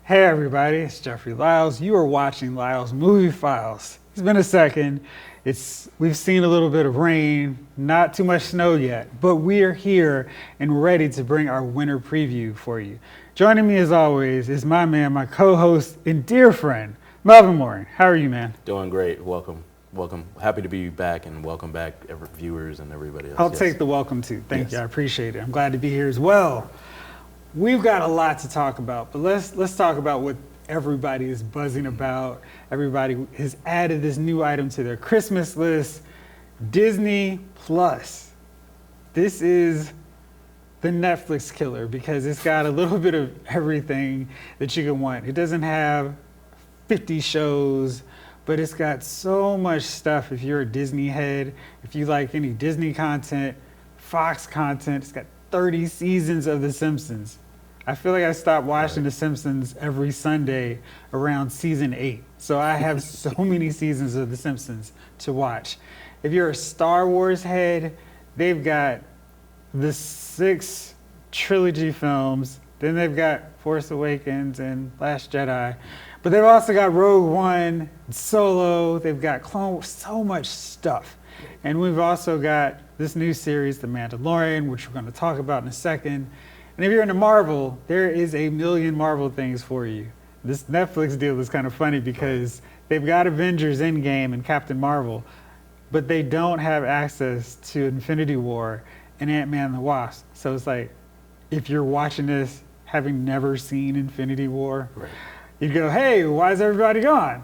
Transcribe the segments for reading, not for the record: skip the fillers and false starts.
Hey everybody, it's Jeffrey Lyles. You are watching Lyles Movie Files. It's been a second. We've seen a little bit of rain, not too much snow yet, but we are here and ready to bring our winter preview for you. Joining me as always is my man, my co-host and dear friend, Melvin. How are you, man? Doing great. Welcome. Happy to be back, and welcome back, viewers and everybody else. I'll take the welcome too. Thank you. I appreciate it. I'm glad to be here as well. We've got a lot to talk about, but let's talk about what everybody is buzzing about. Everybody has added this new item to their Christmas list, Disney Plus. This is the Netflix killer because it's got a little bit of everything that you can want. It doesn't have 50 shows, but it's got so much stuff. If you're a Disney head, if you like any Disney content, Fox content, it's got 30 seasons of The Simpsons. I feel like I stopped watching The Simpsons every Sunday around season 8. So I have so many seasons of The Simpsons to watch. If you're a Star Wars head, they've got the 6 trilogy films. Then they've got Force Awakens and Last Jedi. But they've also got Rogue One, Solo. They've got Clone Wars, so much stuff. And we've also got this new series, The Mandalorian, which we're going to talk about in a second. And if you're into Marvel, there is a million Marvel things for you. This Netflix deal is kind of funny because they've got Avengers Endgame and Captain Marvel, but they don't have access to Infinity War and Ant-Man and the Wasp. So it's like, if you're watching this having never seen Infinity War, you'd go, hey, why is everybody gone?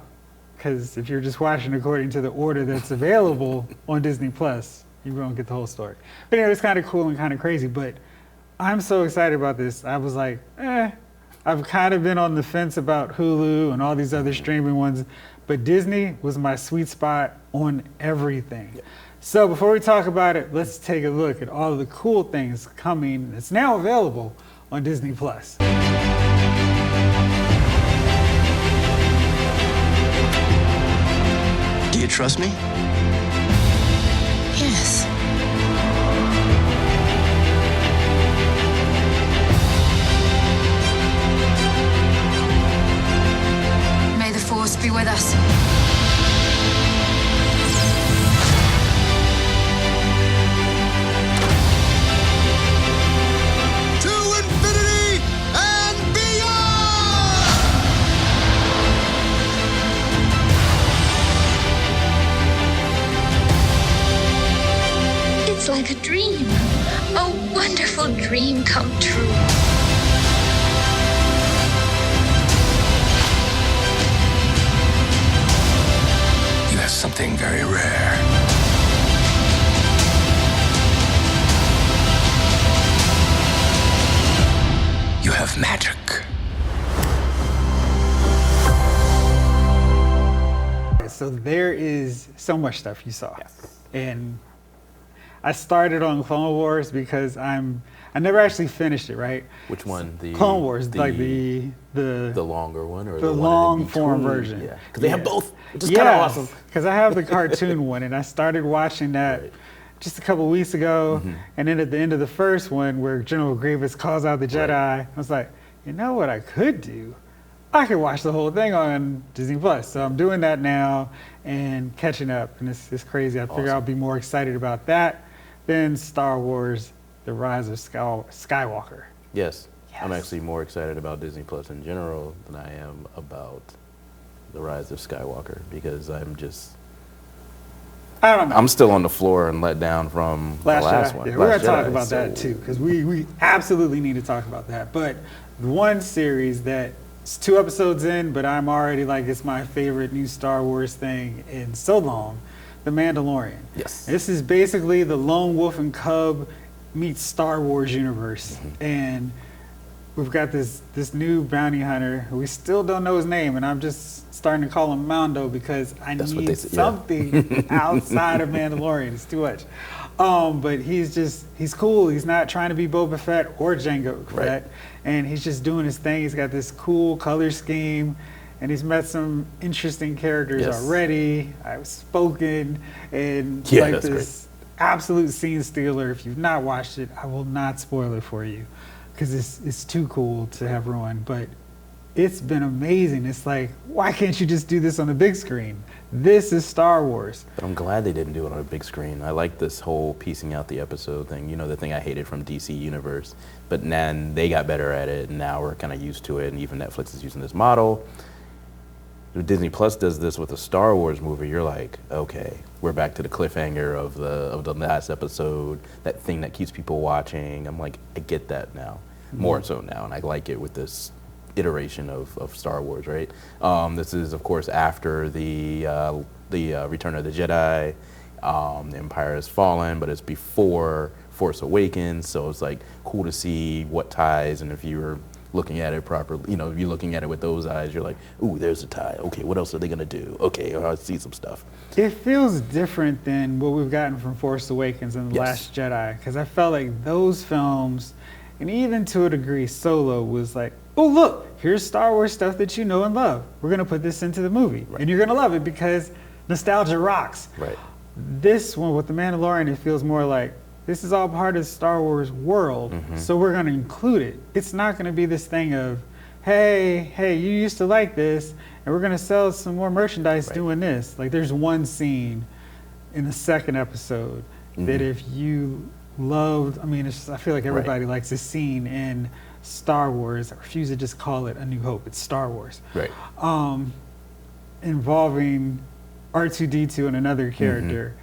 Because if you're just watching according to the order that's available on Disney Plus, you won't get the whole story. But anyway, it's kind of cool and kind of crazy, but I'm so excited about this. I was like, I've kind of been on the fence about Hulu and all these other streaming ones, but Disney was my sweet spot on everything. Yeah. So before we talk about it, let's take a look at all the cool things coming that's now available on Disney Plus. Do you trust me? Yes. May the Force be with us. To infinity and beyond! It's like a dream, a wonderful dream come true. You have something very rare. You have magic. So there is so much stuff you saw. And I started on Clone Wars because I never actually finished it, right? Which one? The Clone Wars, like the longer one, or the long form version. Yeah, because they have both, which is kind of awesome. Because I have the cartoon one, and I started watching that just a couple weeks ago. And then at the end of the first one, where General Grievous calls out the Jedi, I was like, you know what I could do? I could watch the whole thing on Disney Plus. So I'm doing that now and catching up, and it's crazy. I figure I'll be more excited about that than Star Wars: The Rise of Skywalker. Yes. I'm actually more excited about Disney Plus in general than I am about The Rise of Skywalker, because I don't know. I'm still on the floor and let down from the last one. Yeah, we're going to talk about that too, because we absolutely need to talk about that. But one series that's 2 episodes in, but I'm already like, it's my favorite new Star Wars thing in so long, The Mandalorian. Yes. This is basically the Lone Wolf and Cub meets Star Wars universe. And we've got this new bounty hunter who we still don't know his name, and I'm just starting to call him Mondo because I need something outside of Mandalorian. It's too much. But he's cool. He's not trying to be Boba Fett or Jango Fett. And he's just doing his thing. He's got this cool color scheme. And he's met some interesting characters already. I've spoken. And like this absolute scene stealer. If you've not watched it, I will not spoil it for you, because it's too cool to have ruined. But it's been amazing. It's like, why can't you just do this on the big screen? This is Star Wars. But I'm glad they didn't do it on a big screen. I like this whole piecing out the episode thing. You know, the thing I hated from DC Universe. But then they got better at it, and now we're kind of used to it, and even Netflix is using this model. Disney Plus does this with a Star Wars movie. You're like, okay, we're back to the cliffhanger of the last episode, that thing that keeps people watching. I'm like, I get that now, more so now, and I like it with this iteration of Star Wars, right? This is, of course, after the Return of the Jedi. The Empire has fallen, but it's before Force Awakens, so it's like cool to see what ties, and if you're looking at it properly, you know, you're looking at it with those eyes, you're like, ooh, there's a tie. Okay, what else are they gonna do? Okay, I see some stuff. It feels different than what we've gotten from Force Awakens and The Last Jedi, because I felt like those films, and even to a degree Solo, was like, oh look, here's Star Wars stuff that you know and love. We're gonna put this into the movie, and you're gonna love it because nostalgia rocks. Right. This one with The Mandalorian, it feels more like, this is all part of the Star Wars world, so we're going to include it. It's not going to be this thing of, hey, you used to like this, and we're going to sell some more merchandise doing this. Like, there's one scene in the second episode that if you loved, I mean, it's just, I feel like everybody likes this scene in Star Wars. I refuse to just call it A New Hope. It's Star Wars. Right. Involving R2-D2 and another character.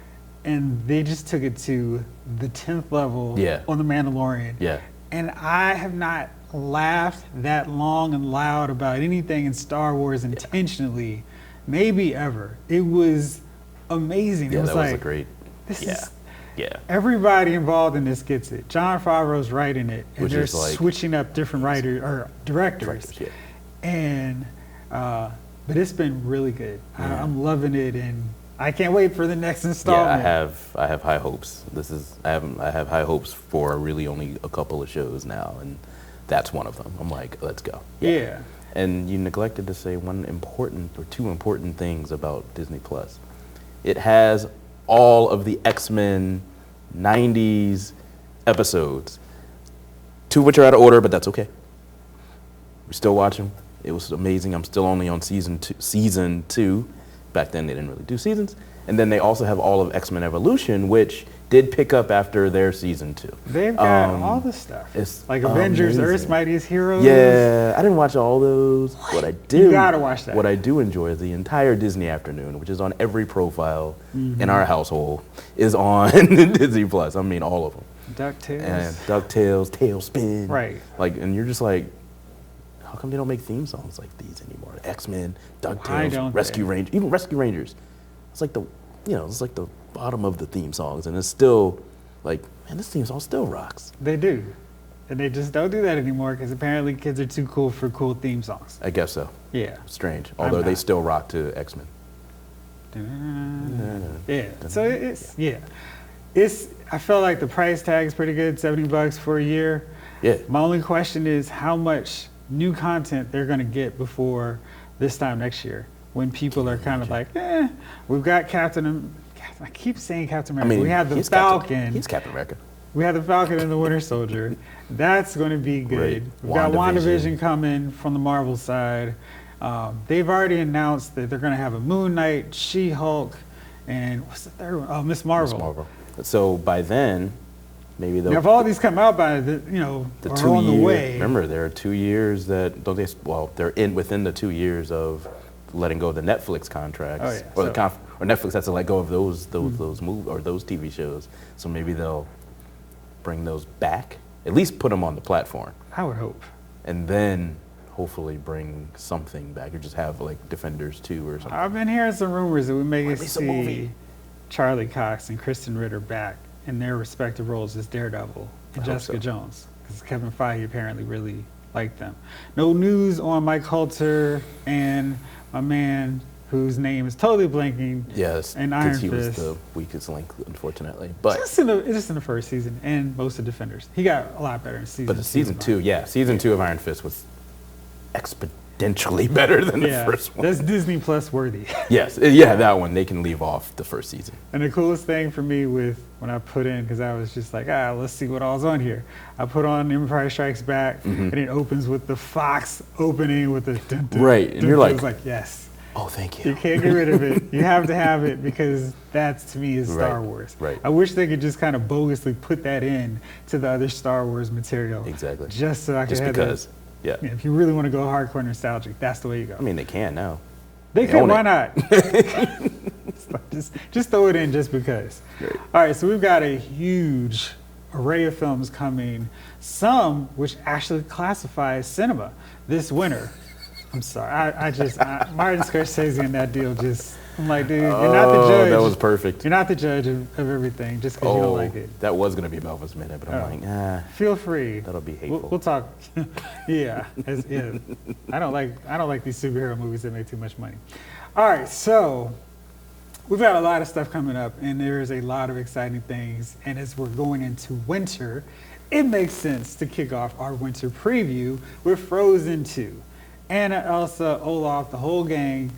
And they just took it to the 10th level on The Mandalorian. Yeah. And I have not laughed that long and loud about anything in Star Wars intentionally, maybe ever. It was amazing. Yeah, it was that like, was a great. this is, Yeah. everybody involved in this gets it. John Favreau's writing it, and Which they're is like, switching up different writers or directors. And, but it's been really good. I'm loving it, and I can't wait for the next installment. Yeah, I have high hopes. I have high hopes for really only a couple of shows now, and that's one of them. I'm like, let's go. Yeah. And you neglected to say one important or two important things about Disney Plus. It has all of the X-Men 90s episodes, two of which are out of order, but that's okay. We still watch them. It was amazing. I'm still only on season two. Back then they didn't really do seasons. And then they also have all of X-Men Evolution, which did pick up after their season 2. They've got all the stuff. It's like Avengers, amazing. Earth's Mightiest Heroes. Yeah, I didn't watch all those. What I do, you gotta watch that. What I do enjoy is the entire Disney Afternoon, which is on every profile in our household, is on Disney Plus. I mean, all of them. DuckTales. And DuckTales, Tailspin. Right. Like, and you're just like, how come they don't make theme songs like these anymore? X-Men, DuckTales, Rescue Rangers, even Rescue Rangers. It's like it's like the bottom of the theme songs, and it's still like, man, this theme song still rocks. They do. And they just don't do that anymore because apparently kids are too cool for cool theme songs. I guess so. Yeah. Strange. Although they still rock to X-Men. Yeah. So it's I felt like the price tag is pretty good, $70 for a year. Yeah. My only question is how much new content they're going to get before this time next year, when people are kind of like, we've got I keep saying Captain America. I mean, we have the Falcon. He's Captain America. We have the Falcon and the Winter Soldier. That's going to be good. Right. We've got WandaVision coming from the Marvel side. They've already announced that they're going to have a Moon Knight, She-Hulk, and what's the third one? Oh, Miss Marvel. Miss Marvel. So by then, maybe they'll. Now, if all these come out by the the are 2 on years. the way. Remember, there are 2 years that don't they? Well, they're within the 2 years of letting go of the Netflix contracts, or or Netflix has to let go of those movies or those TV shows. So maybe they'll bring those back, at least put them on the platform. I would hope. And then hopefully bring something back, or just have like Defenders 2 or something. I've been hearing some rumors that we may Release a movie. see Charlie Cox and Kristen Ritter back in their respective roles as Daredevil and Jessica Jones, because Kevin Feige apparently really liked them. No news on Mike Coulter and my man whose name is totally blanking. Yes, and Iron he Fist. was the weakest link, unfortunately. But just in the first season and most of Defenders. He got a lot better in season 2. But the season 2 of Iron Fist was expeditiously exponentially better than the first one. That's Disney Plus worthy. Yes, yeah, that one, they can leave off the first season. And the coolest thing for me with when I put in, because I was just like, let's see what all's on here. I put on Empire Strikes Back, and it opens with the Fox opening with the dun, dun, right, and dun, you're dun. like, I was like, yes. Oh, thank you. You can't get rid of it. You have to have it because that's, to me, is Star Wars. Right. I wish they could just kind of bogusly put that in to the other Star Wars material. Exactly. Just so I could Just have because. that. Yeah. If you really want to go hardcore nostalgic, that's the way you go. I mean, they can now. They could, why not? just throw it in just because. Right. All right, so we've got a huge array of films coming, some which actually classify as cinema this winter. I'm sorry, Martin Scorsese and that deal just, I'm like, dude, you're not the judge. That was perfect. You're not the judge of everything just because you don't like it. That was going to be Melvin's minute, but I'm like, Feel free. That'll be hateful. We'll talk. Yeah. I don't like these superhero movies that make too much money. All right, so we've got a lot of stuff coming up, and there is a lot of exciting things. And as we're going into winter, it makes sense to kick off our winter preview with Frozen 2. Anna, Elsa, Olaf, the whole gang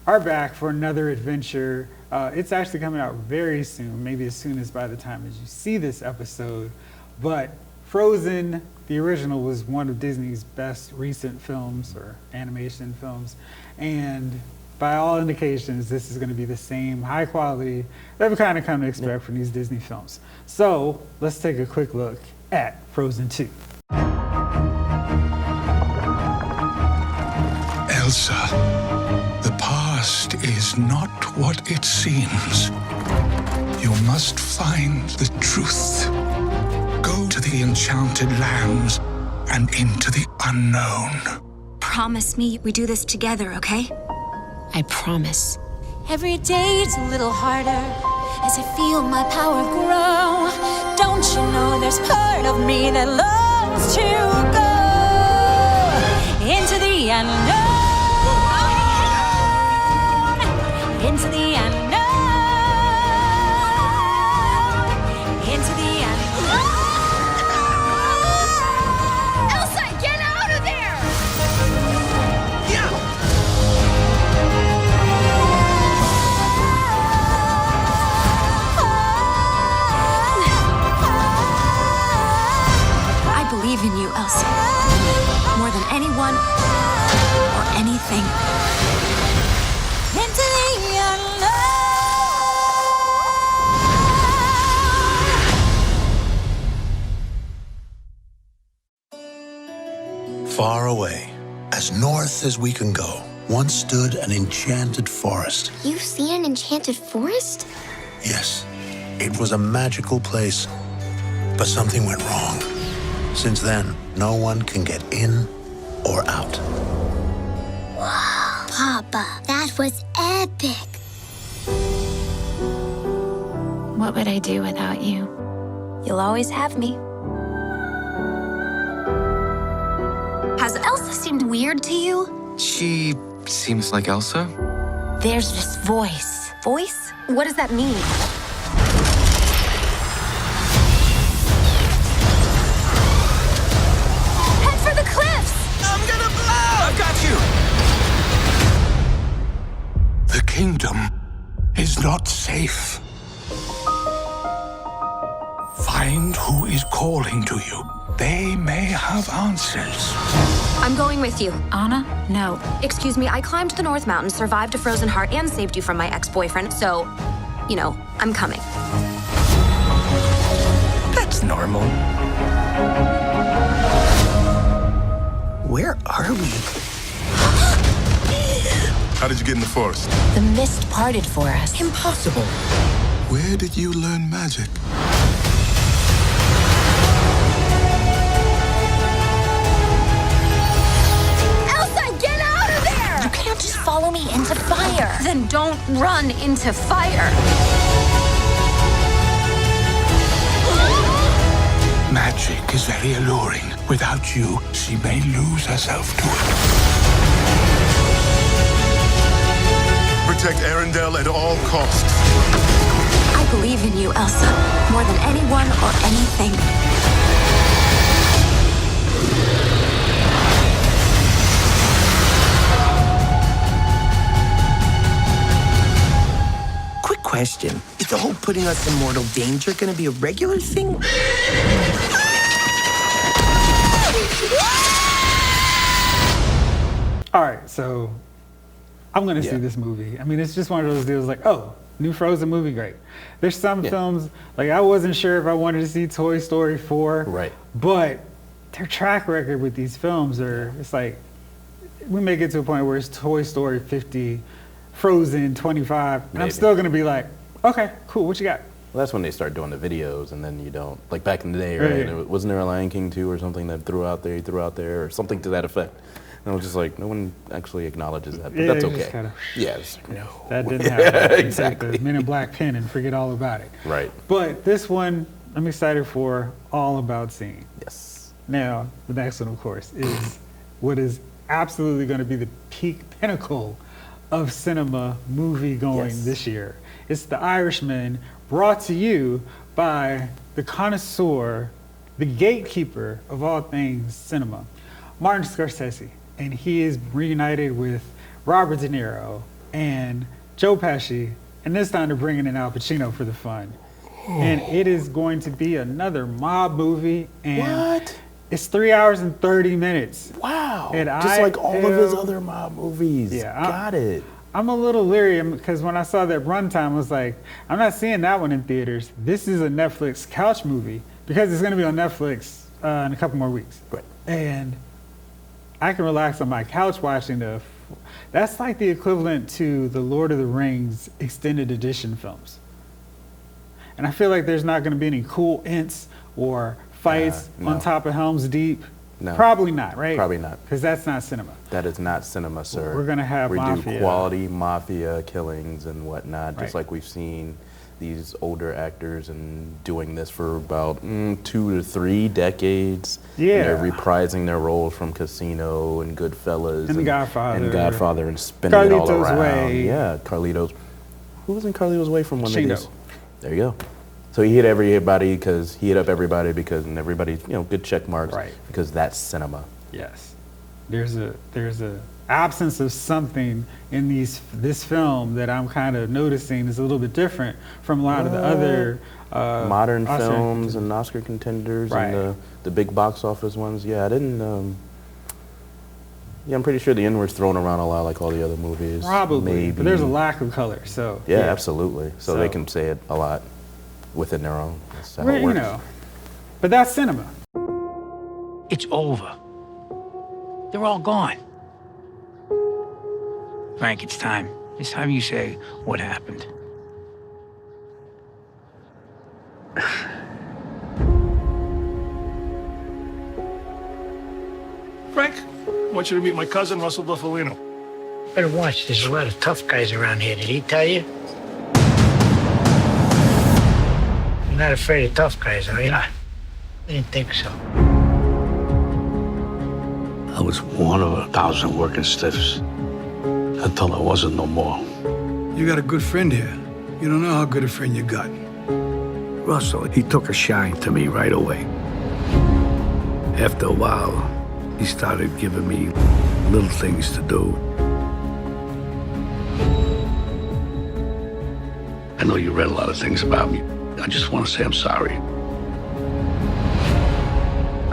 are back for another adventure. It's actually coming out very soon, maybe as soon as by the time as you see this episode. But Frozen, the original, was one of Disney's best recent films or animation films. And by all indications, this is going to be the same high quality that we kind of come to expect from these Disney films. So let's take a quick look at Frozen 2. Elsa, the past is not what it seems. You must find the truth. Go to the enchanted lands and into the unknown. Promise me we do this together, okay? I promise. Every day it's a little harder as I feel my power grow. Don't you know there's part of me that longs to go into the unknown. Into the unknown. Into the unknown. Elsa, get out of there! I believe in you, Elsa. More than anyone or anything. Into the unknown. Far away, as north as we can go, once stood an enchanted forest. You've seen an enchanted forest? Yes, it was a magical place, but something went wrong. Since then, no one can get in or out. Wow, Papa, that was epic. What would I do without you? You'll always have me. Has Elsa seemed weird to you? She seems like Elsa. There's this voice. Voice? What does that mean? Head for the cliffs! I'm gonna blow! I've got you! The kingdom is not safe. Find who is calling to you. They may have answers. I'm going with you. Anna? No. Excuse me, I climbed the North Mountain, survived a frozen heart, and saved you from my ex-boyfriend, so, you know, I'm coming. That's normal. Where are we? How did you get in the forest? The mist parted for us. Impossible. Where did you learn magic? Elsa, get out of there! You can't just follow me into fire. Then don't run into fire. Magic is very alluring. Without you, she may lose herself to it. Protect Arendelle at all costs. I believe in you, Elsa, more than anyone or anything. question. Is the whole putting us in mortal danger gonna be a regular thing? All right, so I'm gonna see this movie. I mean, it's just one of those deals like, oh, new Frozen movie, great. There's some films, like I wasn't sure if I wanted to see Toy Story 4. Right. But their track record with these films it's like, we may get to a point where it's Toy Story 50, Frozen 25, and I'm still gonna be like, okay, cool, what you got? Well, that's when they start doing the videos, and then you don't, like back in the day, right? Wasn't there a Lion King 2 or something that threw out there, or something to that effect? And I was just like, no one actually acknowledges that, but that's okay. Yes. No. That didn't happen. Exactly. Take the Men in Black pen and forget all about it. Right. But this one, I'm excited for, all about seeing. Yes. Now, the next one, of course, is what is absolutely going to be the peak pinnacle of cinema movie going this year. It's The Irishman, brought to you by the connoisseur, the gatekeeper of all things cinema, Martin Scorsese. And he is reunited with Robert De Niro and Joe Pesci, and this time they're bringing in Al Pacino for the fun. And it is going to be another mob movie. And it's 3 hours and 30 minutes. Wow. And just like all of his other mob movies. Yeah, Got it. I'm a little leery because when I saw that runtime, I was like, I'm not seeing that one in theaters. This is a Netflix couch movie because it's going to be on Netflix in a couple more weeks. Right. And I can relax on my couch watching that's like the equivalent to the Lord of the Rings extended edition films. And I feel like there's not going to be any cool ints or fights on top of Helm's Deep. No. Probably not, right? Probably not. Because that's not cinema. That is not cinema, sir. We're going to have mafia. We do quality mafia killings and whatnot, just Right. like we've seen these older actors and doing this for about 2 to 3 decades. Yeah. And they're reprising their roles from Casino and Goodfellas And Godfather. And spinning it all Carlito's around. Way. Yeah, Carlitos. Who was in Carlitos Way from one Shingo. of these? There you go. So he hit everybody because he hit up everybody because, and everybody's, good check marks. Right. Because that's cinema. Yes. There's a absence of something in this film that I'm kind of noticing is a little bit different from a lot of the other modern Oscar films and Oscar contenders Right. and the big box office ones. Yeah, I didn't. Yeah, I'm pretty sure the N-word's thrown around a lot like all the other movies. Probably, Maybe. but there's a lack of color, so. Yeah, absolutely. So they can say it a lot within their own. That's how it You works. know, but that's cinema. It's over. They're all gone. Frank, it's time. It's time you say what happened. Frank, I want you to meet my cousin, Russell Buffalino. Better watch. There's a lot of tough guys around here. Did he tell you? You're not afraid of tough guys, are you? I didn't think so. I was one of 1,000 working stiffs until I wasn't no more. You got a good friend here. You don't know how good a friend you got. Russell, he took a shine to me right away. After a while, he started giving me little things to do. I know you read a lot of things about me. I just want to say I'm sorry.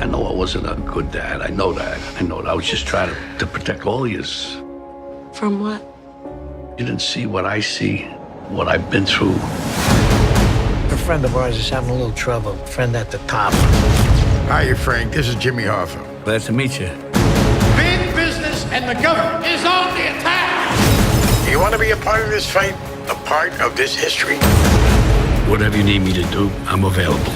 I know I wasn't a good dad. I know that. I was just trying to protect all yous. From what? You didn't see what I see, what I've been through. A friend of ours is having a little trouble. Friend at the top. Hiya, Frank. This is Jimmy Hoffa. Glad to meet you. Big business and the government is on the attack. You want to be a part of this fight? A part of this history? Whatever you need me to do, I'm available.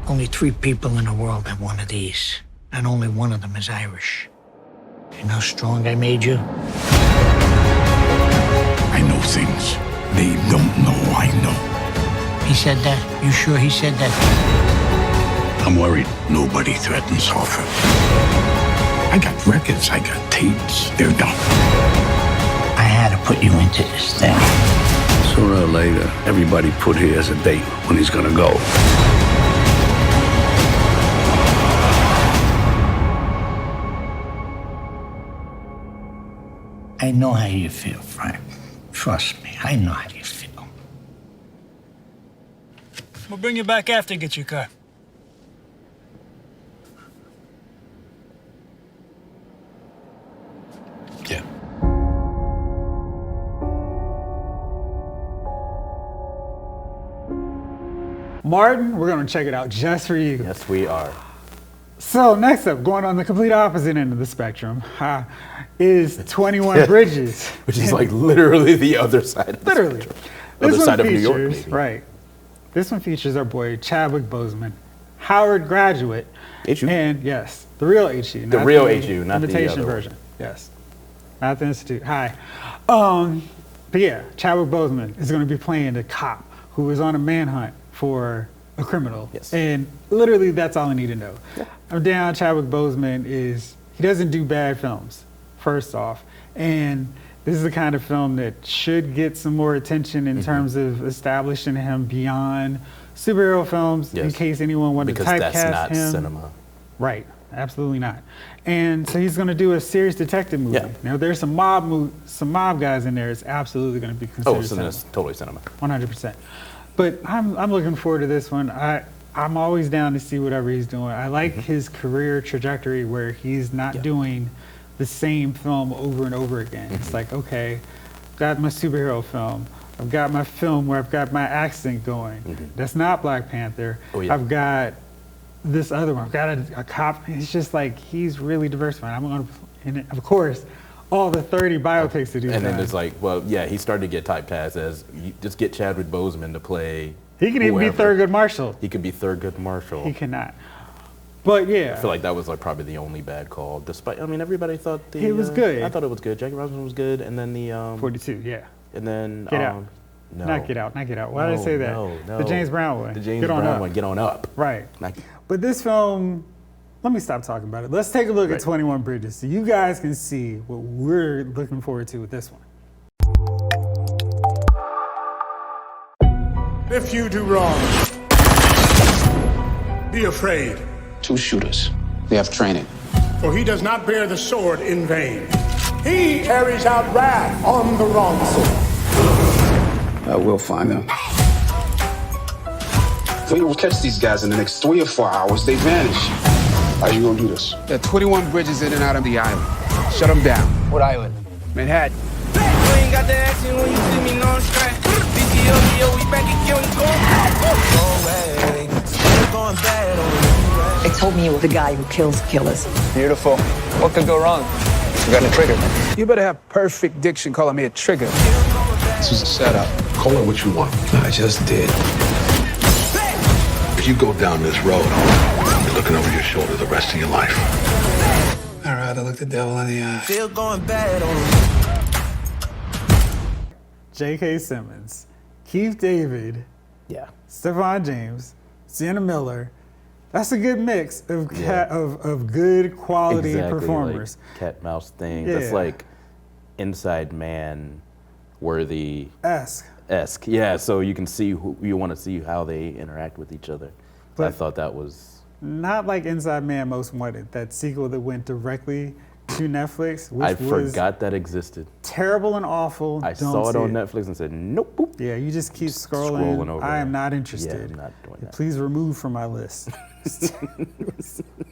Only 3 people in the world have one of these, and only one of them is Irish. You know how strong I made you? I know things they don't know I know. He said that? You sure he said that? I'm worried. Nobody threatens Hoffa. I got records, I got tapes. They're done. I had to put you into this thing. Sooner or later, everybody put here as a date when he's gonna go. I know how you feel, Frank. Trust me, I know how you feel. We'll bring you back after you get your car. Yeah. Martin, we're gonna check it out just for you. Yes, we are. So next up, going on the complete opposite end of the spectrum, is 21 Bridges. Which is like literally the other side of the spectrum. Other side of New York, maybe. Right. This one features our boy Chadwick Boseman, Howard graduate, and yes, the real HU. The real HU, not the imitation other version. Yes, not the Institute. Hi. But yeah, Chadwick Boseman is going to be playing the cop who is on a manhunt for a criminal. Yes. And literally, that's all I need to know. Yeah. I'm down. Chadwick Boseman he doesn't do bad films, first off, and this is the kind of film that should get some more attention in terms of establishing him beyond superhero films, in case anyone wanted to typecast him. Because that's not cinema. Right, absolutely not. And so he's going to do a serious detective movie. Yeah. Now there's some mob guys in there. It's absolutely going to be considered so then it's totally cinema. 100%. But I'm looking forward to this one. I'm always down to see whatever he's doing. I like his career trajectory where he's not doing the same film over and over again. It's like, okay, I've got my superhero film. I've got my film where I've got my accent going. That's not Black Panther. Oh, yeah. I've got this other one. I've got a cop. It's just like he's really diversified. I'm going to, and of course, all the 30 biopics that he's And then done. it's like, well, yeah, he started to get typecast as, you just get Chadwick Boseman to play He can even be Thurgood Marshall. He could be Thurgood Marshall. He cannot. But yeah. I feel like that was like probably the only bad call. Despite, I mean, everybody thought He was good. I thought it was good. Jackie Robinson was good, and then the 42, yeah. And then Get Out. No. Not Get Out. Why did I say that? No. The James Brown one. The James Brown one. Get on up. Right. But this film, let me stop talking about it. Let's take a look at 21 Bridges so you guys can see what we're looking forward to with this one. If you do wrong, be afraid, 2 shooters. They have training. for he does not bear the sword in vain. He carries out wrath on the wrongful. I will find them. If we don't catch these guys in the next 3 or 4 hours, they vanish. How you gonna do this? There are 21 bridges in and out of the island. Shut them down. What island? Manhattan. You ain't got the action when you see me non-strap. BTO, we back again, They told me you were the guy who kills killers. Beautiful. What could go wrong? You got a trigger. You better have perfect diction calling me a trigger. This was a setup. Call it what you want. I just did. If you go down this road, you're looking over your shoulder the rest of your life. I'd rather look the devil in the eye. Still going bad on J.K. Simmons, Keith David, Stephon James, Sienna Miller. That's a good mix of good quality performers. Like cat mouse thing. Yeah. That's like Inside Man worthy. Esque. Yeah, so you can see you want to see how they interact with each other. But I thought that was not like Inside Man Most Wanted, that sequel that went directly to Netflix, which I was forgot that existed. Terrible and awful. I saw it on Netflix and said, nope. Boop. Yeah, you just keep scrolling. over I am there. not interested. Yeah, I'm not doing that. Please remove from my list.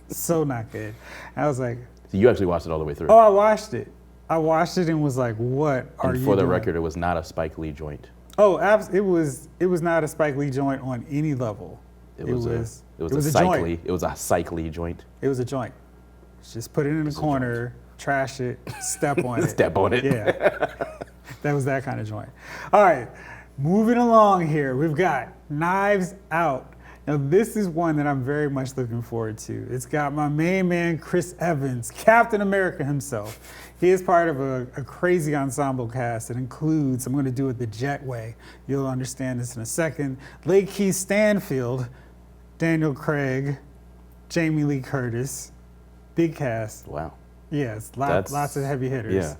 So not good. I was like, So you actually watched it all the way through. oh, I watched it. And was like, what are And you for the doing? record, it was not a Spike Lee joint. Oh, it was not a Spike Lee joint on any level. It was a joint. Spike Lee joint. It was a joint. Just put it in the corner, trash it, step on it. Step on it. Yeah. That was that kind of joint. All right, moving along here, we've got Knives Out. Now, this is one that I'm very much looking forward to. It's got my main man, Chris Evans, Captain America himself. He is part of a crazy ensemble cast that includes, I'm going to do it the Jet way. You'll understand this in a second. Lakeith Stanfield, Daniel Craig, Jamie Lee Curtis. Big cast. Wow. Yes, lots of heavy hitters. Yeah.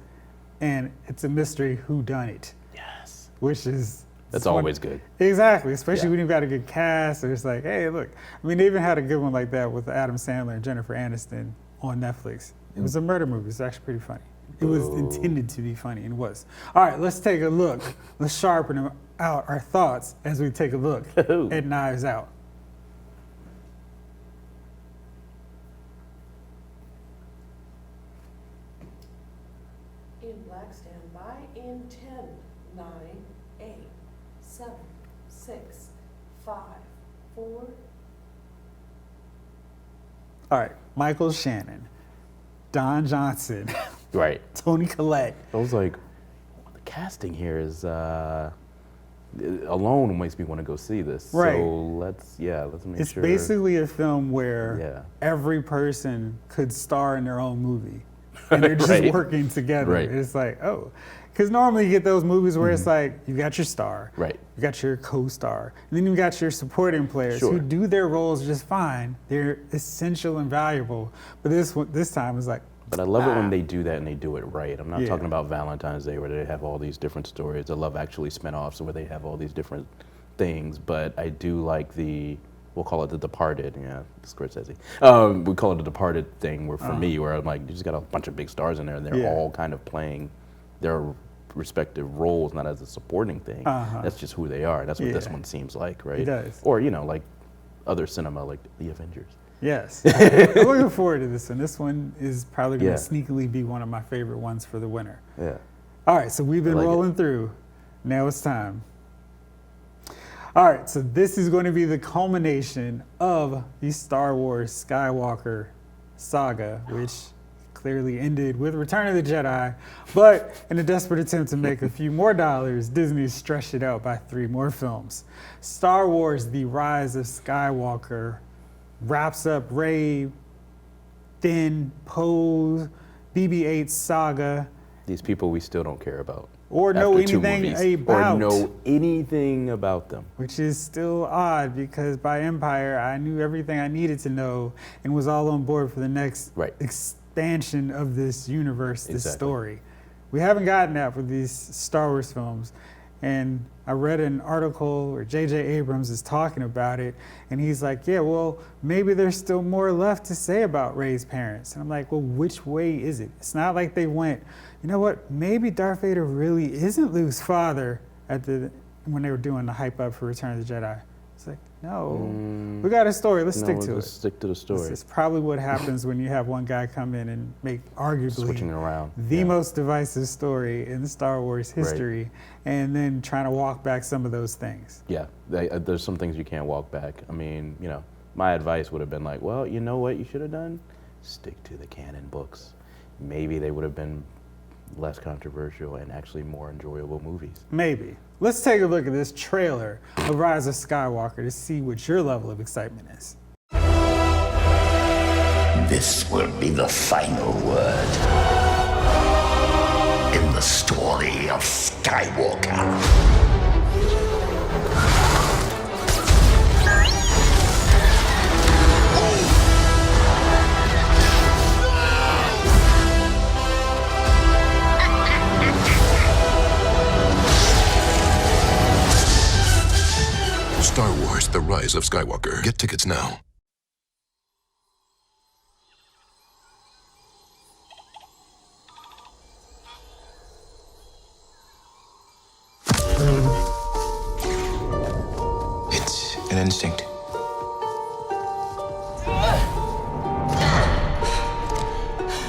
And it's a mystery whodunit. Yes. Which is... That's always good. Exactly, especially when you've got a good cast. Or it's like, hey, look. I mean, they even had a good one like that with Adam Sandler and Jennifer Aniston on Netflix. It was a murder movie. It's actually pretty funny. It was intended to be funny, and was. All right, let's take a look. Let's sharpen out our thoughts as we take a look at Knives Out. In black, stand by in 10, 9, 8, 7, 6, 5, 4. All right, Michael Shannon, Don Johnson, right, Toni Collette. I was like, the casting here is alone makes me want to go see this. Right. So let's make It's sure. basically a film where every person could star in their own movie, and they're just Right. working together. Right. It's like, oh, because normally you get those movies where it's like you got your star, right? You got your co-star, and then you got your supporting players Sure. who do their roles just fine. They're essential and valuable. But this time it's like. But I love it when they do that and they do it right. I'm not Yeah. talking about Valentine's Day where they have all these different stories. I love actually spin-offs where they have all these different things. But I do like we'll call it The Departed, Scorsese. We call it The Departed thing where for me, where I'm like, you just got a bunch of big stars in there and they're all kind of playing their respective roles, not as a supporting thing. That's just who they are. That's what this one seems like, right? It does. Or, like other cinema, like The Avengers. Yes. I'm looking forward to this one. This one is probably going to Yeah. sneakily be one of my favorite ones for the winter. Yeah. All right, so we've been I like rolling through. Now it's time. All right, so this is going to be the culmination of the Star Wars Skywalker saga, which clearly ended with Return of the Jedi. But in a desperate attempt to make a few more dollars, Disney stretched it out by 3 more films. Star Wars: The Rise of Skywalker wraps up Rey, Finn, Poe, BB-8 saga. These people we still don't care about. Or know after 2 anything movies. about. Or know anything about them. Which is still odd because by Empire, I knew everything I needed to know and was all on board for the next expansion of this universe, this story. We haven't gotten that with these Star Wars films. And I read an article where J.J. Abrams is talking about it, and he's like, yeah, well, maybe there's still more left to say about Rey's parents. And I'm like, well, which way is it? It's not like they went, you know what, maybe Darth Vader really isn't Luke's father when they were doing the hype up for Return of the Jedi. It's like, no, we got a story, let's stick to it. Let's stick to the story. It's probably what happens when you have one guy come in and make arguably Switching around. the most divisive story in Star Wars history, and then trying to walk back some of those things. Yeah, there's some things you can't walk back. I mean, my advice would have been like, well, you know what you should have done? Stick to the canon books. Maybe they would have been less controversial and actually more enjoyable movies. Maybe. Let's take a look at this trailer of Rise of Skywalker to see what your level of excitement is. This will be the final word in the story of Skywalker. Star Wars: The Rise of Skywalker. Get tickets now. It's an instinct.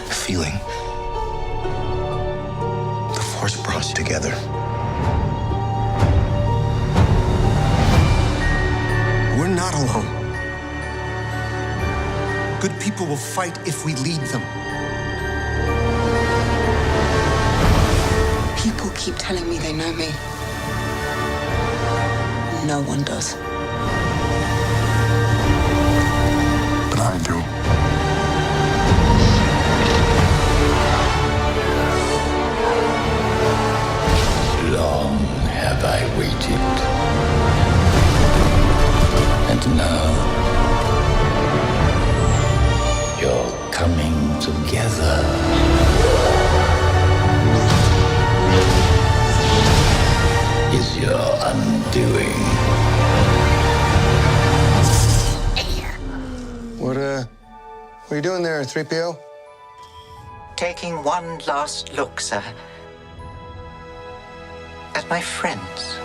A feeling. The Force brought us together. We're not alone. Good people will fight if we lead them. People keep telling me they know me. No one does. But I do. Long have I waited. And now, you're coming together. Is your undoing. What are you doing there, 3PO? taking one last look, sir, at my friends.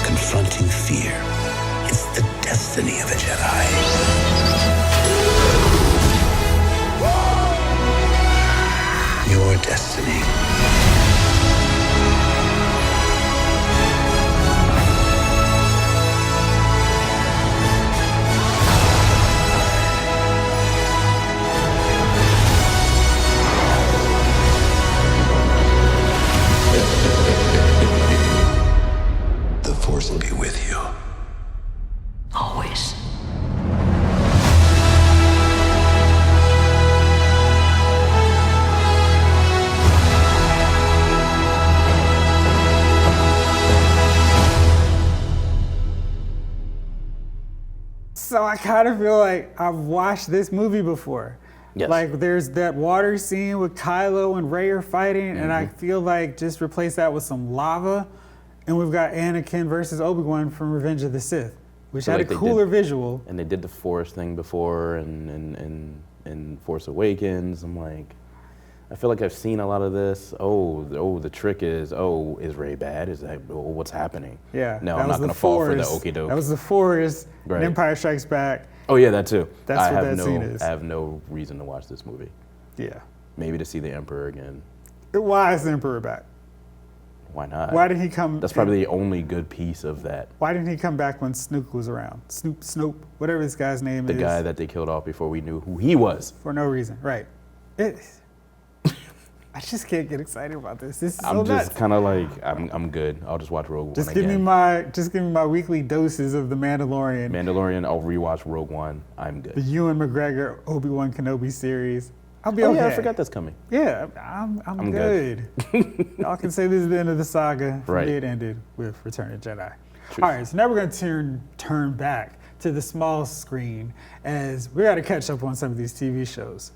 Confronting fear is the destiny of a Jedi. Your destiny. The Force will be with you. Always. So I kind of feel like I've watched this movie before. Yes. Like there's that water scene with Kylo and Rey are fighting, and I feel like just replace that with some lava, and we've got Anakin versus Obi-Wan from Revenge of the Sith, which had like a cooler visual. And they did the Force thing before, and Force Awakens. I'm like, I feel like I've seen a lot of this. The trick is Rey bad? Is that what's happening? Yeah. No, that I'm was not gonna the fall for the Force. okie doke. That was the Force. Right. Empire Strikes Back. Oh yeah, that too. That's what that scene is. I have no reason to watch this movie. Yeah. Maybe to see the Emperor again. Why is the Emperor back? Why not? Why did he come? That's probably the only good piece of that. Why didn't he come back when Snoke was around? Snoop, whatever this guy's name is. The guy that they killed off before we knew who he was. For no reason, right? I just can't get excited about this. This is so I'm just nuts. kind of like, I'm good. I'll just watch Rogue One Just again. give me my weekly doses of The Mandalorian. I'll rewatch Rogue One. I'm good. The Ewan McGregor Obi-Wan Kenobi series. I'll be okay. Yeah, I forgot that's coming. Yeah, I'm good. Y'all can say this is the end of the saga. For me, it ended with Return of the Jedi. True. All right, so now we're gonna turn back to the small screen as we got to catch up on some of these TV shows.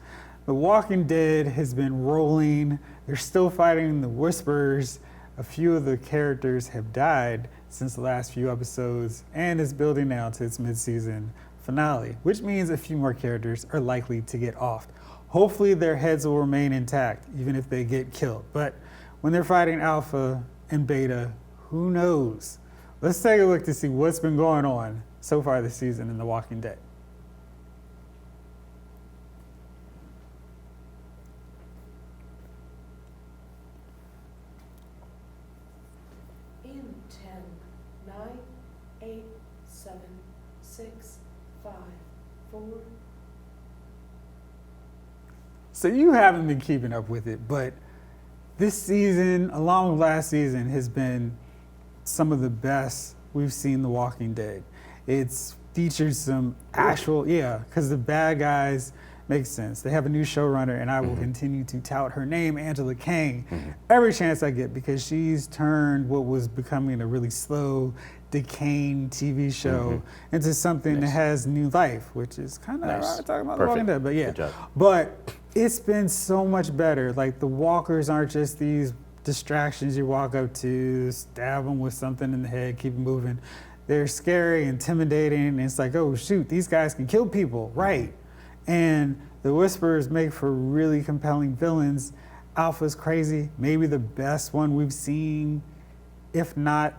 The Walking Dead has been rolling. They're still fighting the Whisperers. A few of the characters have died since the last few episodes, and it's building now to its mid-season finale, which means a few more characters are likely to get off. Hopefully their heads will remain intact, even if they get killed. But when they're fighting Alpha and Beta, who knows? Let's take a look to see what's been going on so far this season in The Walking Dead. In 10, 9, 8, 7, 6, 5, 4. So you haven't been keeping up with it, but this season, along with last season, has been some of the best we've seen The Walking Dead. It's featured some actual, because the bad guys make sense. They have a new showrunner, and I will continue to tout her name, Angela Kang, every chance I get, because she's turned what was becoming a really slow, decaying TV show into something that has new life, which is kind of talking about The Walking Dead, but yeah. Good job. But it's been so much better. Like, the walkers aren't just these distractions you walk up to, stab them with something in the head, keep moving. They're scary, intimidating, and it's like, oh shoot, these guys can kill people, right? And the Whisperers make for really compelling villains. Alpha's crazy, maybe the best one we've seen, if not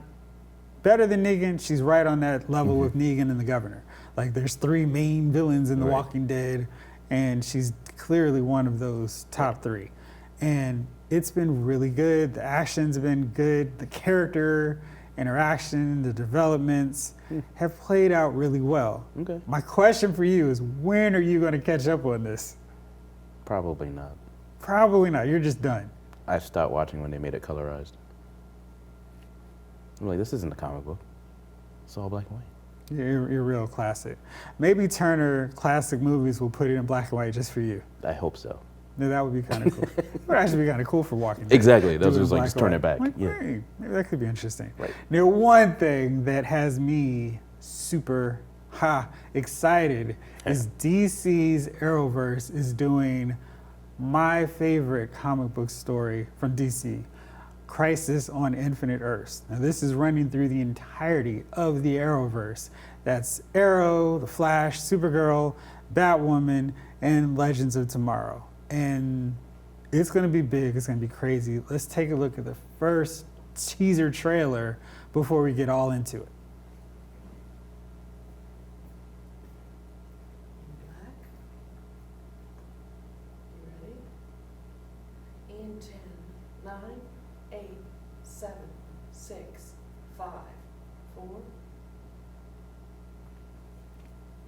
better than Negan. She's right on that level with Negan and the Governor. Like, there's three main villains in The Walking Dead, and she's clearly one of those top three. And it's been really good. The action's been good. The character interaction, the developments have played out really well. Okay. My question for you is, when are you going to catch up on this? Probably not. Probably not. You're just done. I stopped watching when they made it colorized. I'm like, this isn't a comic book. It's all black and white. You're real classic. Maybe Turner Classic Movies will put it in black and white just for you. I hope so. No, that would be kind of cool. It would actually be kind of cool for Walking Dead. Exactly. Those Do it was in like, black just and turn white. it back. Like, Yeah. hey, maybe that could be interesting. Right. Now, one thing that has me super excited is DC's Arrowverse is doing my favorite comic book story from DC. Crisis on Infinite Earths. Now this is running through the entirety of the Arrowverse. That's Arrow, The Flash, Supergirl, Batwoman, and Legends of Tomorrow. And it's gonna be big, it's gonna be crazy. Let's take a look at the first teaser trailer before we get all into it. In 10, 9, 8, 7, 6, 5, 4.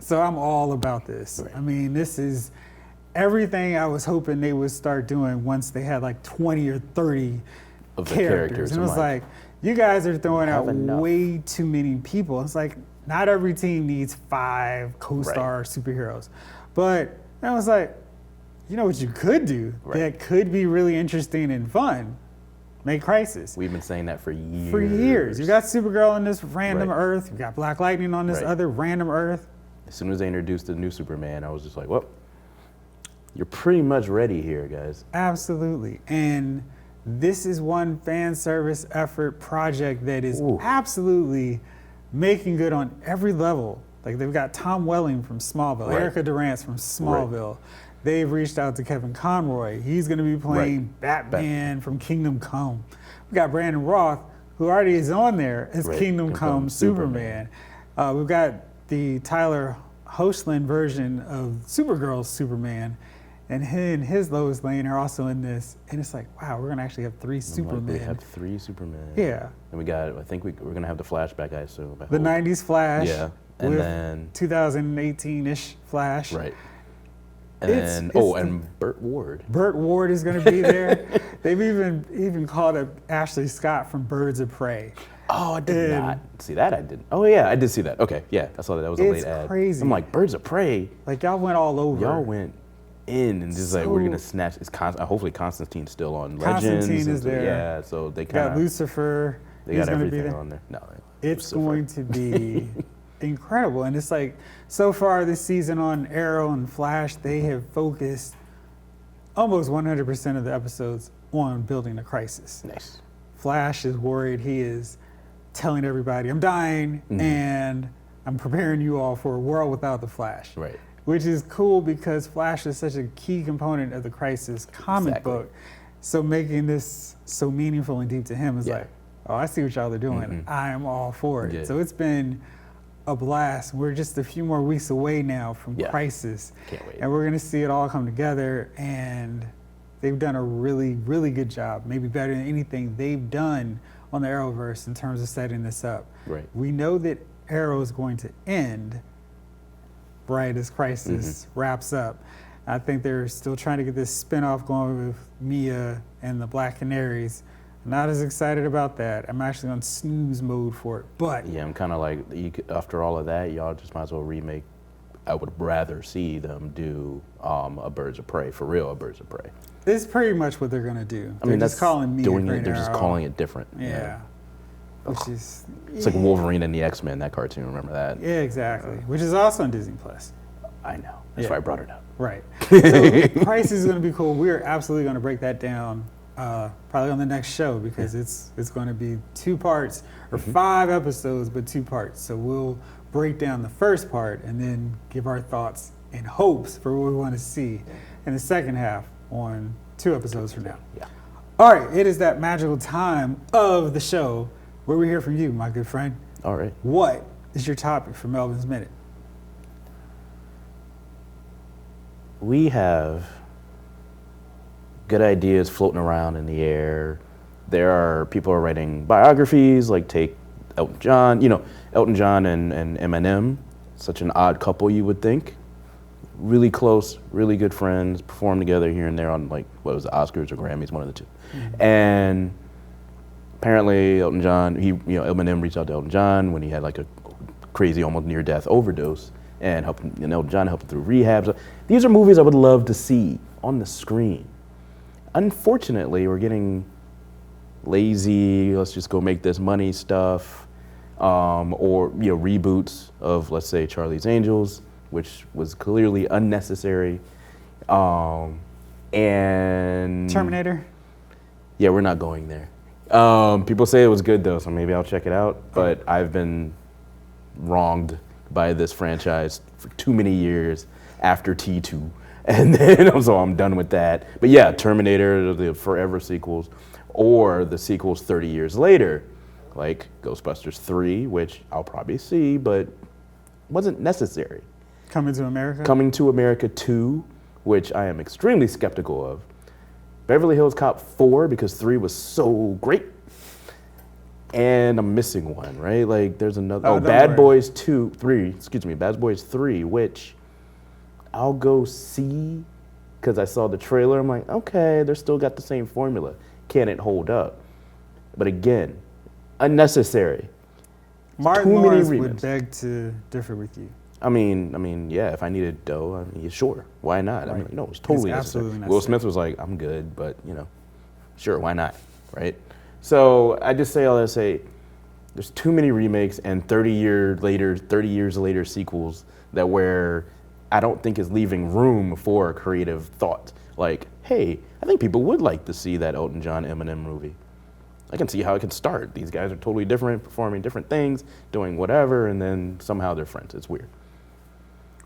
So I'm all about this. Right. I mean, this is everything I was hoping they would start doing once they had like 20 or 30 Of the characters. And it I'm was like, you guys are throwing out have enough. way too many people. It's like, not every team needs 5 co-star superheroes. But I was like, you know what you could do that could be really interesting and fun? Make Crisis. We've been saying that for years. For years. You got Supergirl on this random Right. Earth. You got Black Lightning on this Right. other random Earth. As soon as they introduced the new Superman, I was just like, well, you're pretty much ready here, guys. Absolutely. And this is one fan service effort project that is absolutely making good on every level. Like they've got Tom Welling from Smallville, Right. Erica Durant's from Smallville. They've reached out to Kevin Conroy. He's going to be playing Batman from Kingdom Come. We got Brandon Roth, who already is on there as Kingdom Come Superman. We've got the Tyler Hoechlin version of Supergirl's Superman. And he and his Lois Lane are also in this. And it's like, wow, we're going to actually have 3 Supermen. Like, we have 3 Supermen. Yeah. And we got, I think we're going to have the Flashback, I assume. The 90s Flash. Yeah. And with then 2018-ish Flash. Right. And and Burt Ward. Burt Ward is going to be there. They've even called up Ashley Scott from Birds of Prey. Oh, I did not see that. I didn't. Oh yeah, I did see that. Okay, yeah, I saw that. That was a late ad. It's crazy. I'm like, Birds of Prey. Like y'all went all over. Y'all went in and just like we're gonna snatch. It's hopefully Constantine's still on Constantine Legends. is there. Yeah, so they kind got Lucifer. They He's got gonna be everything there. on there. No, it's going to be incredible. And it's like, so far this season on Arrow and Flash, they have focused almost 100% of the episodes on building a crisis. Nice. Flash is worried. He is telling everybody, I'm dying, and I'm preparing you all for a world without the Flash. Right. Which is cool because Flash is such a key component of the Crisis comic book. So making this so meaningful and deep to him is like, oh, I see what y'all are doing. I am all for it. Yeah. So it's been a blast. We're just a few more weeks away now from Crisis. Can't wait. And we're going to see it all come together. And they've done a really, really good job, maybe better than anything they've done on the Arrowverse in terms of setting this up. Right. We know that Arrow is going to end right as Crisis wraps up. I think they're still trying to get this spinoff going with Mia and the Black Canaries. Not as excited about that. I'm actually on snooze mode for it, but yeah, I'm kind of like, after all of that, y'all just might as well remake. I would rather see them do a Birds of Prey, for real, a Birds of Prey. it's pretty much what they're gonna do. I mean, they're just calling Mia doing Green it. They're just Arrow. calling it different. Yeah. Which is It's like Wolverine and the X-Men, that cartoon. Remember that? Yeah, exactly. Which is also on Disney Plus. I know. That's why I brought it up. Right. So Price is going to be cool. We're absolutely going to break that down probably on the next show because it's going to be 2 parts or 5 episodes, but 2 parts. So we'll break down the first part and then give our thoughts and hopes for what we want to see in the second half on 2 episodes from now. Yeah. All right. It is that magical time of the show where we hear from you, my good friend. All right. What is your topic for Melvin's Minute? We have good ideas floating around in the air. There are people are writing biographies, like take Elton John. You know, Elton John and Eminem, such an odd couple you would think. Really close, really good friends, perform together here and there on like, what was it, Oscars or Grammys, one of the 2. And apparently Elton John, Eminem reached out to Elton John when he had like a crazy, almost near-death overdose. And Elton John helped him through rehab. So these are movies I would love to see on the screen. Unfortunately, we're getting lazy. Let's just go make this money stuff, or reboots of, let's say, Charlie's Angels, which was clearly unnecessary. And Terminator. Yeah, we're not going there. People say it was good though, so maybe I'll check it out. But I've been wronged by this franchise for too many years after T2. And then, so I'm done with that. But yeah, Terminator, the forever sequels, or the sequels 30 years later, like Ghostbusters 3, which I'll probably see, but wasn't necessary. Coming to America? Coming to America 2, which I am extremely skeptical of. Beverly Hills Cop 4, because 3 was so great. And I'm missing one, right? Like there's another, Bad Boys 3, Bad Boys 3, which I'll go see because I saw the trailer. I'm like, okay, they're still got the same formula. Can it hold up? But again, unnecessary. Martin Lawrence would beg to differ with you. I mean, yeah, if I needed dough, I mean, yeah, sure, why not? Right. I mean, no, it's totally necessary. Necessary. Will Smith was like, I'm good, but sure, why not, right? So I just say all that to say, there's too many remakes and 30 years later sequels that where I don't think is leaving room for creative thought. Like, hey, I think people would like to see that Elton John Eminem movie. I can see how it can start. These guys are totally different, performing different things, doing whatever, and then somehow they're friends. It's weird.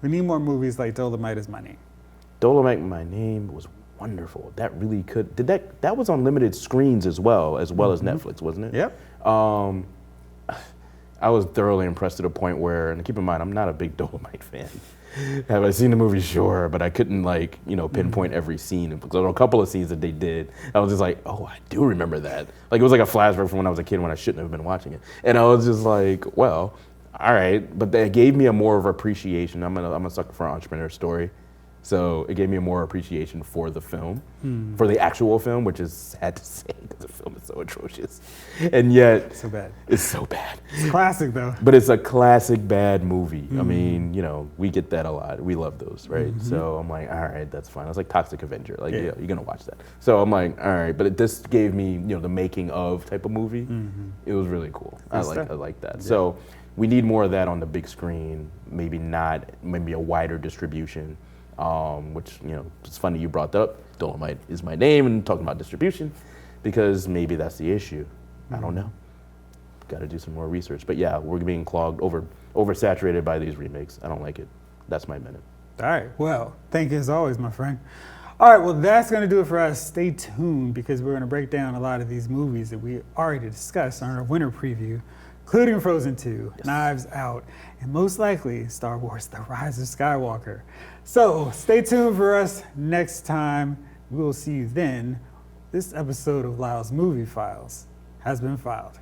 We need more movies like Dolomite Is My Name. Dolomite Is My Name was wonderful. That really could, that was on limited screens as well as Netflix, wasn't it? Yep. I was thoroughly impressed to the point where, and keep in mind, I'm not a big Dolomite fan. Have I seen the movie? Sure, but I couldn't pinpoint every scene. Because there were a couple of scenes that they did. I was just like, oh, I do remember that. Like it was like a flashback from when I was a kid when I shouldn't have been watching it. And I was just like, well, all right. But they gave me a more of appreciation. I'm a sucker for an entrepreneur story. So it gave me a more appreciation for the film, for the actual film, which is sad to say because the film is so atrocious. And yet, so bad. It's so bad. It's classic though. But it's a classic bad movie. I mean, we get that a lot. We love those, right? So I'm like, all right, that's fine. It's like Toxic Avenger. Like, you're gonna watch that. So I'm like, all right. But this gave me, the making of type of movie. It was really cool. I like that. Yeah. So we need more of that on the big screen. Maybe a wider distribution. Which, it's funny you brought up Dolomite Is My Name and talking about distribution because maybe that's the issue. I don't know. Got to do some more research. But yeah, we're being clogged, oversaturated by these remakes. I don't like it. That's my minute. All right. Well, thank you as always, my friend. All right. Well, that's going to do it for us. Stay tuned because we're going to break down a lot of these movies that we already discussed on our winter preview, including Frozen 2, Knives Out, and most likely Star Wars The Rise of Skywalker. So stay tuned for us next time. We will see you then. This episode of Lyles Movie Files has been filed.